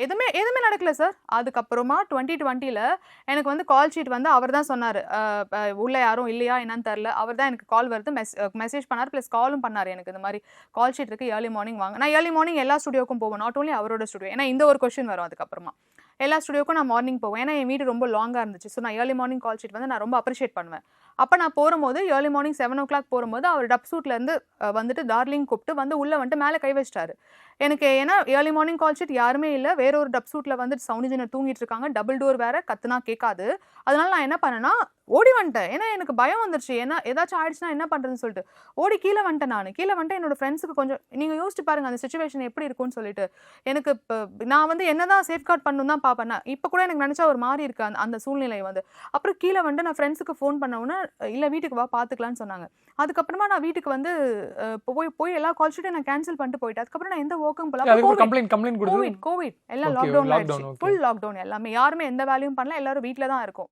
எதுவுமே எதுவுமே நடக்கல சார். அதுக்கப்புறமா 2020ல எனக்கு வந்து கால் ஷீட் வந்து அவர் தான் சொன்னாரு. உள்ள யாரும் இல்லையா என்னன்னு தெரியல. அவர் தான் எனக்கு கால் வருது மெசேஜ் பண்ணாரு. பிளஸ் காலும் பண்ணாரு எனக்கு. இந்த மாதிரி கால் ஷீட் இருக்கு, ஏர்லி மார்னிங் வாங்க. நான் ஏர்லி மார்னிங் எல்லா ஸ்டுடியோக்கும் போவேன். நாட் ஓன்லி அவரோட ஸ்டுடியோ. ஏன்னா இந்த ஒரு கொஸ்டின் வரும் அதுக்கப்புறமா. எல்லா ஸ்டுடியோக்கும் நான் மார்னிங் போவேன். ஏன்னா என் வீடு ரொம்ப லாங்கா இருந்துச்சு. ஸோ நான் ஏர்லி மார்னிங் கால் ஷீட் வந்து நான் ரொம்ப அப்ரிஷியேட் பண்ணுவேன். அப்ப நான் போகும்போது ஏர்லி மார்னிங் 7:00 போகும்போது அவர் டப் சூட்ல இருந்து வந்துட்டு டார்லிங் கூப்பிட்டு வந்து உள்ள வந்துட்டு மேல கை வச்சிட்டாரு. எனக்கு ஏன்னா ஏர்லி மார்னிங் கால் ஷீட் யாருமே இல்ல. வேற ஒரு டப் சூட்ல வந்துட்டு சவுண்ட் இன்ஜினியர் தூங்கிட்டு இருக்காங்க. டபுள் டோர் வேற, கத்துனா கேட்காது. அதனால நான் என்ன பண்ணேன்னா, ஓடி வந்துட்டேன். ஏன்னா எனக்கு பயம் வந்துருச்சு. ஏன்னா ஏதாச்சும் ஆயிடுச்சுன்னா என்ன பண்றதுன்னு சொல்லிட்டு. ஓடி கீழ வந்துட்டேன் நானு. கீழ வந்துட்டு என்னோட ஃப்ரெண்ட்ஸ்க்கு கொஞ்சம் நீங்க யோசிச்சு பாருங்க அந்த சிச்சுவேஷன் எப்படி இருக்கும்னு சொல்லிட்டு. எனக்கு நான் வந்து என்னதான் சேஃப்கார்ட் பண்ணணும்னு தான் பாப்பேன். இப்ப கூட எனக்கு நினைச்சா ஒரு மாரி இருக்கு அந்த சூழ்நிலை வந்து. அப்புறம் கீழ வந்துட்டு நான் ஃப்ரெண்ட்ஸ்க்கு ஃபோன் பண்ண உடனே, இல்ல வீட்டுக்கு வா பாத்துக்கலாம்னு சொன்னாங்க. அதுக்கப்புறமா நான் வீட்டுக்கு வந்து போய் எல்லா கால் ஷீட்டையும் நான் கேன்சல் பண்ணிட்டு போயிட்டேன். அதுக்கப்புறம் நான் எந்த வொர்க்கும் போல. கம்ப்ளைண்ட் கொடுத்து கோவிட் எல்லாம் ஓகே லாக்டவுன் லாக்டவுன் ஆயிடுச்சு. ஓகே ஃபுல் லாக்டவுன் எல்லாமே. யாருமே எந்த வேலையும் பண்ணல. எல்லாரும் வீட்ல தான் இருக்கோம்.